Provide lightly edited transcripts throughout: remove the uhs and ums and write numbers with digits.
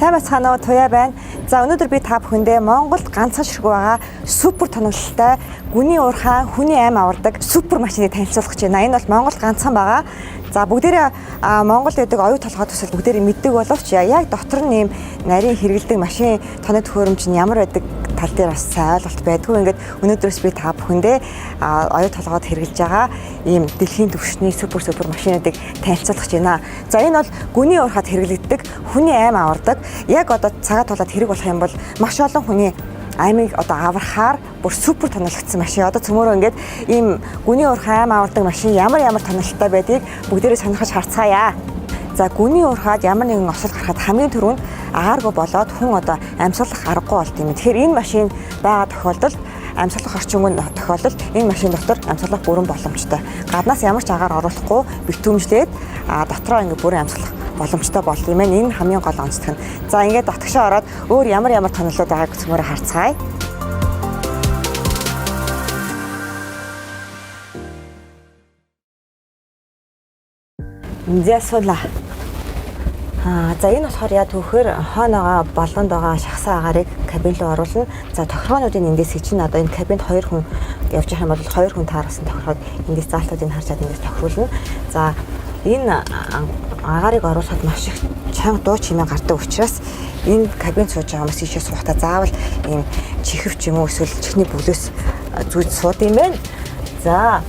Сайн бацгаана уу, Туяа байна. За өнөөдөр би та бүхэндээ Монголд ганцхан ширхэг байгаа супер тоноглолтой гүний уурхай хүний аим авардаг супер машиныг танилцуулах гэж байна. Энэ бол Монголд ганцхан байгаа. За бүгдээрээ Монголд байдаг оюу толгой төсөл бүгдээрээ мэддэг боловч яг дотор нь ийм нарийн хэрэгэлдэг машин тоног төхөөрөмж нь ямар байдаг тал дээр бас сайн ойлголт байдгүй. Ингээд өнөөдрөөс би та бүхэндээ оюу толгойд хэрэгжилж байгаа ийм дэлхийн түвшний супер машинуудыг танилцуулах гэж байна. За энэ бол гүний уурхайд хэрэглэгддэг хүний аим авардаг. Яг одоо цагаат тулаад хэрэг болох юм бол маш олон хүний аймыг одоо аврахаар бүр супер тоноглогдсон машин. Одоо цөмөрөө ингээд ийм гүний уурхай аим авардаг машин ямар тоноглолтой байдгийг бүгдээрээ сонирхож харцгаая. За гүний уурхайд ямар нэгэн осол гарахад хамгийн түрүүнд агааргүй болоод хүн одоо амьсгалах аргагүй болт юм. Тэгэхээр энэ машин байгаа тохиолдолд амьсгалах орчингүй тохиолдолд энэ машин дотор амьсгалах бүрэн боломжтой. Гаднаас ямар ч агаар оруулахгүй битүүмжлээд дотроо ингээд бүрэн амьсгалах боломжтой болт юм байна. Энэ хамгийн гол онцлог нь. За ингээд дотгошоо ороод өөр ямар тоноглоод байгааг цөмөрө харцгаая. Зэсвэла. За энэ болохоор яа түүхээр хойноогоо болгонд байгаа шахсан агаарыг кабин руу оруулна. За тохиргоонуудын эндээс чинь одоо энэ кабинд 2 хүн явж байгаа юм бол 2 хүн таарсан тохироход эндээс заалтуудыг харж чад эндээс тохируулна. За энэ агаарыг оруулахад маш их чанга дуу чимээ гардаг учраас энэ кабинд сууж байгаа хүмүүс ийшээ суухдаа заавал ийм чихвч юм уу эсвэл чихний бүлээс зүйд сууд юм байна. За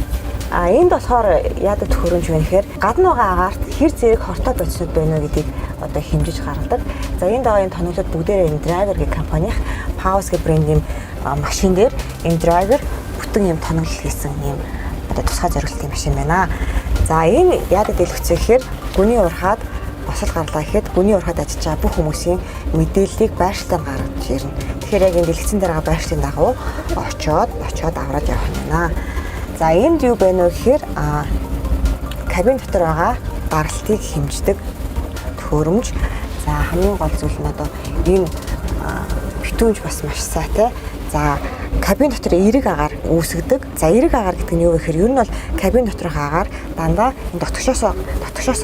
энд болохоор яадаг төхөөрөмж вэ гэхээр гадна байгаа агаарт хэр зэрэг хортой бодисод байна уу гэдгийг одоо хэмжиж гаргадаг. За энд байгаа энэ тоноглоод бүгдээрээ энэ Driver гэх компанийн Pause гэх брендийн машин дээр энэ Driver бүтэн юм тоноглол хийсэн юм одоо тусгай зориултын машин байна. За энэ яадаг дэлгэцээ гэхээр гүний уурхайд босол гарлаа гэхэд гүний уурхайд ажиллаж байгаа бүх хүмүүсийн мэдээллийг байршилтаар гаргаж ирнэ. Тэгэхээр яг энэ дэлгэцэн дээр байгаа байршлын дагуу очоод аваад явах юм байна. За энд юу байна вэ гэхээр кабин дотор байгаа гаргалтыг хэмждэг төхөөрөмж. За хамгийн гол зүйл нь одоо энэ битүүмж бас маш сайтай. За кабин дотор эерэг агаар үүсгдэг. За эерэг агаар гэдэг нь юу вэ гэхээр ер нь бол кабин доторх агаар дандаа дотгошоосоо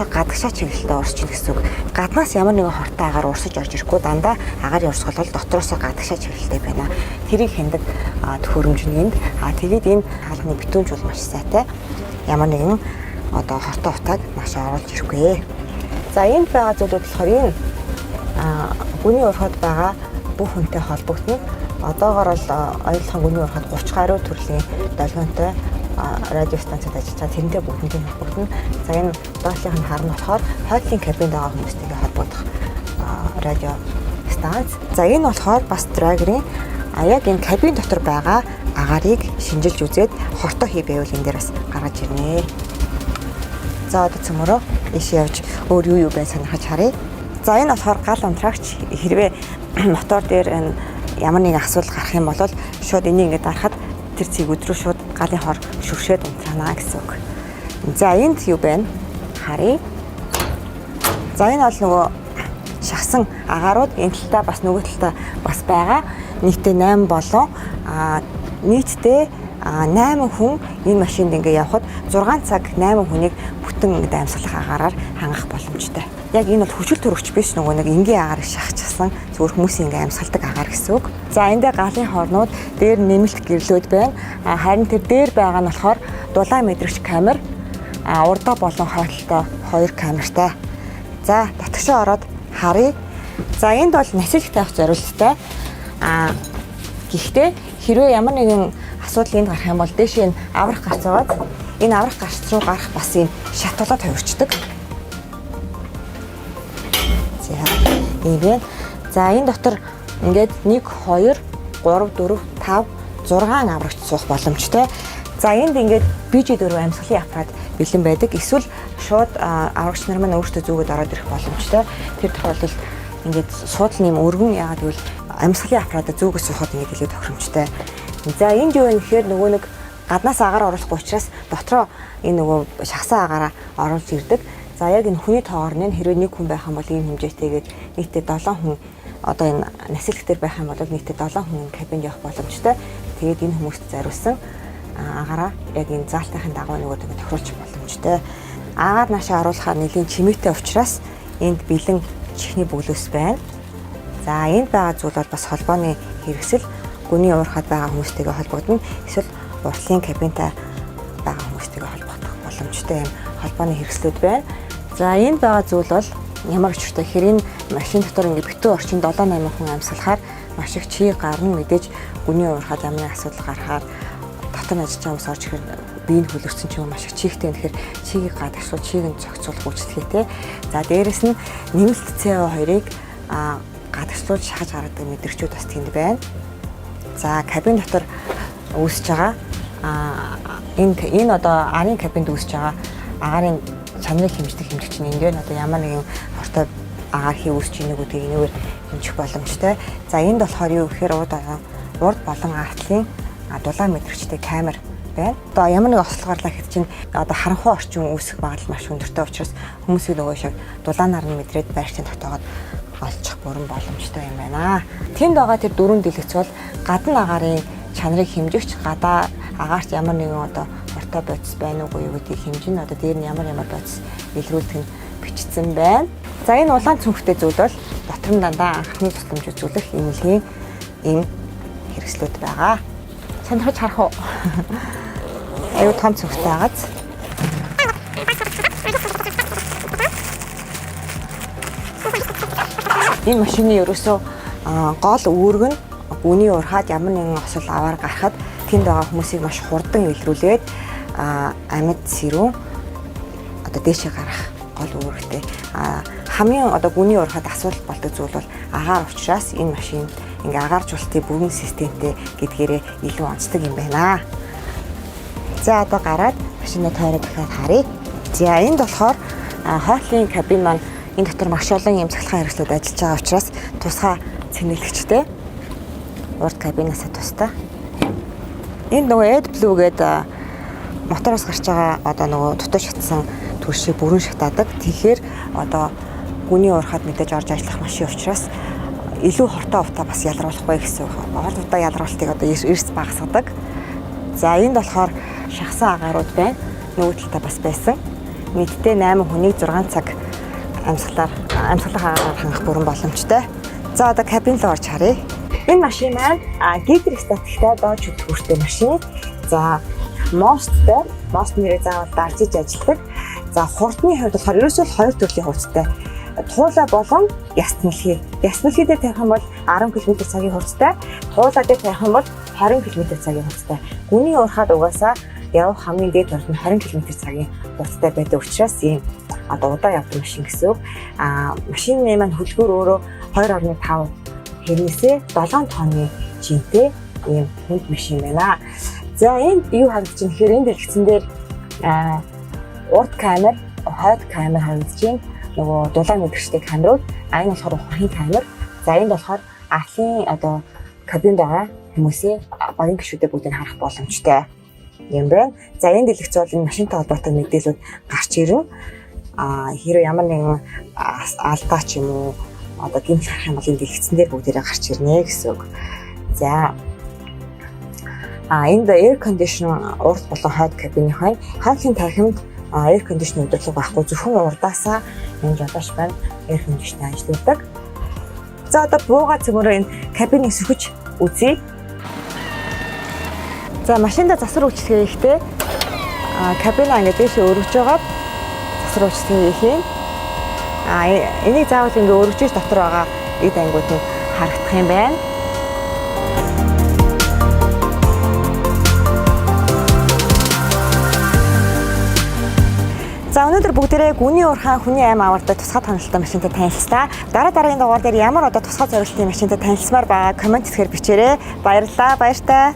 гадагшаа чиглэлтэй урсчихна гэсэн үг. Гаднаас ямар нэгэн хортой агаар урсаж орж ирэхгүй дандаа агаар урсгал бол дотроосоо гадагшаа чиглэлтэй байна. Тэрийг хяндаг төхөөрөмж нь энд. Тэгээд энэ хаалганы битүүмж бол маш сайтай. Ямар нэгэн одоо хортой утааг маш оруулж ирэхгүй. За энд байгаа зүйлүүд болохоор энэ гүний уурхайд байгаа бүх хүнтэй холбогдно. Одоогоор бол оюутлахын гүний уурхайд 30 гаруй төрлийн долгионтой радио станцад ажиллаж байгаа. Тэрнтэй бүгднийг холбогдно. За энэ доотлих нь харна болохоор хойдлын кабинд байгаа хүмүүстэйгээ холбогдох радио станц. За энэ болохоор бас Driver-ийн яг энэ кабин дотор байгаа агаарыг шинжилж үзээд хортой хий байвал энэ дээр бас гаргаж ирнэ. За одоо цөмөрөө ийшээ явж өөр юу байна сонирхож харъя. За энэ болохоор гал унтраагч хэрвээ мотор дээр энэ ямар нэгэн асуудал гарах юм бол шууд энийг ингээд дарахад тэр цэг өдрөө шууд галын хор шүршээд унтраана гэсэн үг. За энд юу байна? Харъя. За энэ бол нөгөө шахсан агаарууд энэ талдаа бас нөгөө талдаа бас байгаа. Нийтдээ 8 болон нийтдээ 8 хүн энэ машинд ингээ явхад 6 цаг 8 хүнийг бүтэн ингээ амьсгалах агаараар хангах боломжтой. Яг энэ бол хүчил төрөгч биш нөгөө нэг энгийн агаарыг шахчихсан зөвхөн хүмүүсийн ингээ амьсгалдаг агаар гэсэн үг. За эндээ галын хорнууд дээр нэмэлт гэрлүүд байна. Харин тэр дээр байгаа нь болохоор дулаан мэдрэгч камер, урдаа болон хойдолтой 2 камертай. За татгшаа ороод харъя. За энд бол насилх тавих зорилттой. Гэхдээ хэрвээ ямар нэгэн асуудал энд гарах юм бол дээш энэ аврах гарцаагаад энэ аврах гарц руу гарах бас юм шатуулаад хувирчдаг. За ийм. За энэ дотор ингээд 1 2 3 4 5 6 аврагч суух боломжтой. За энд ингээд BG4 амьсгалын аппарат бэлэн байдаг. Эсвэл шууд аврагч нар маань өөрсдөө зүгээд ороод ирэх боломжтой. Тэр тохиолдолд ингээд суудлын юм өргөн яагаад гэвэл амьсгалын аппаратаа зүгээс суухад ингээд илүү тохиромжтой. За энд юу вэ гэхээр нөгөө нэг гаднаас агаар оруулахгүй учраас дотроо энэ нөгөө шахсан агаараа оруулж ирдэг. За яг энэ хүний тоогоор нь хэрвээ 1 хүн байх юм бол ийм хэмжээтэйгээд нийтдээ 7 хүн одоо энэ насилх дээр байх юм бол нийтдээ 7 хүн кабинд явах боломжтой. Тэгээд энэ хүмүүст зориулсан агаараа яг энэ заалтынхын дагуу нөгөө тохируулж боломжтой. Агаар наашаа оруулахаар нэлийн чимээтэй учраас энд бэлэн чихний бүглөөс байна. За энд байгаа зүйл бол бас холбооны хэрэгсэл гүний уурхад байгаа хүмүүстэйгээ холбогдно. Эсвэл уртлын кабинтай байгаа хүмүүстэйгээ холбогдох боломжтой юм холбооны хэрэгслүүд байна. За энд байгаа зүйл бол ямар учиртай хэрэг машин дотор ингээд битүү орчинд 7-8 хүн амьсгалахаар маш их чий гарна. Мэдээж гүний уурхад ямар асуудал гарахаар дотор ажиллаж байгаа хүмүүс орж ирэхээр биеийн хөлөрсөн ч юм маш их чихтэй. Тэгэхээр чигийг гадагшуул, чийг нь зохицуулах үйлчлэгээтэй. За дээрэс нь нэмэлт CO2-ыг гадагшлуулж шахаж гаргадаг мэдрэгчүүд бас тэнд байна. За кабин дотор үүсэж байгаа энэ одоо арын кабинд үүсэж байгаа агаарын чанарыг хэмждэг хэмжигч нь энэ одоо ямар нэгэн хортой агаар хий үүсэж ийнэ гэдгийг энэгээр хэмжих боломжтой. За энд болохоор юу гэхээр урд болон артлын дулаан мэдрэгчтэй камер байна. Одоо ямар нэг ослол гарлаа хэд чинь одоо харанхуй орчин үүсэх магадлал маш өндөртэй учраас хүмүүсийг нөгөө шиг дулаанаар нь мэдрээд байрчин тогтоогоод олчих бүрэн боломжтой юм байна. Тэнд байгаа тэр дөрвөн дэлгэц бол гадна агаарын чанарыг хэмжигч, гадаа агаарт ямар нэгэн одоо хортой бодис байна уугүй юу гэдгийг хэмжин одоо дээр нь ямар бодис илрүүлдэг нь бичсэн байна. За энэ улаан цүнхтэй зүйл бол дотор нь дандаа анхны тусламж үзүүлэх эмнэлгийн ийм хэрэгслүүд байгаа. Сонирхож харах уу? Аюу том цүнхтэй байгааз. Энэ машины ерөөсөө гол үүрэг нь гүний уурхаад ямар нэгэн осол аваар гарахад тэнд байгаа хүмүүсийг маш хурдан илрүүлээд амьд сэрүүн одоо дээшээ гарах гол үүрэгтэй. Хамгийн одоо гүний уурхаад асуудал болдог зүйл бол агаар учраас энэ машин ингээ агааржуулалтын бүрэн системтэй гэдгээрээ илүү онцлог юм байна. За одоо гараад машинаа тойроод дахиад харъя. За энд болохоор хоотлын кабин маань энэ дотор маш олон юм цахилгаан хэрэгслүүд ажиллаж байгаа учраас тусгай цэнэглэгчтэй урд кабинасаа тустай. Энд нөгөө AdBlue гэдэг мотороос гарч байгаа одоо нөгөө дутуу шатсан төршийг бүрэн шатаадаг. Тэгэхээр одоо гүний уурхад мэдээж орж ажиллах машин учраас илүү хортой увтаа бас ялруулахгүй гэсэн үг. Хол удаа ялруулалтыг одоо эрс багасгадаг. За энд болохоор шахсан агаарууд байна. Нөгөө талдаа бас байсан. Нийтдээ 8 хүнийг 6 цаг амьсгалах агаараар хангах бүрэн боломжтой. За одоо кабин руу орж харъя. Энэ машин маань гидростатиктай доош хөдөлгөөртэй машин. За мост нэрээ заавал дарж иж ажилладаг. За хурдны хувьд болохоор ерөөсөө 2 төрлийн хурдтай. Туулай болон ясналхий. Ясналхий дээр тавих юм бол 10 км/цагийн хурдтай. Туулай дээр тавих юм бол 20 км/цагийн хурдтай. Гүний уурхаад угаасаа явах хамгийн дээд хурд нь 20 км/цагийн хурдтай байдаг учраас ийм одоо удаа явдаг машин гэсэн үг. Машины маань хөлгөөр өөрөө 2.5 хэрнээсээ 7 тонны жинтэй ийм хүнд машин байна. За энд юу харагдаж байна гэхээр энэ дэлгэцэн дээр урд камер, хойд камер харагдаж байна. Нөгөө дулаан мэдрэгчтэй камерууд, энэ болохоор ухрын камер. За энд болохоор артлын одоо кабинд байгаа хүмүүсээ багийн гишүүдэд бүгдийг харах боломжтой юм байна. За энэ дэлгэц бол энэ машинтай холбоотой мэдээлэлүүд гарч ирнэ. Хэрэв ямар нэгэн алдаа ч юм уу одоо гэмт харах юм бол энэ дэлгэцэн дээр бүгдээрээ гарч ирнэ гэсэн үг. За энд air conditioner урд болон хойд кабиныхаа хаалийн тархимд air conditioner удирдлага байхгүй зөвхөн урдаасаа энэ жолооч байна air conditioner ажилладаг. За одоо бууга цэгмөрөө энэ кабиныг сөхөж үзье. За машинда засвар үйлчлэгээ хийхдээ кабина ингээд дэше өргөж байгаа засвар үйлчлэгээ хийх юм. Энийг заавал ингээд өргөжж дотор байгаа эд ангиуд нь харагдах юм байна. За өнөөдөр бүгдээрээ гүний уурхаан хүний аим авартай тусгай танилцалтай машинтай танилцлаа. Дараагийн дугаар дээр ямар одоо тусгай зорилтын машинтай танилцмаар байгаа комент хийхээр бичээрэй. Баярлалаа. Баяртай.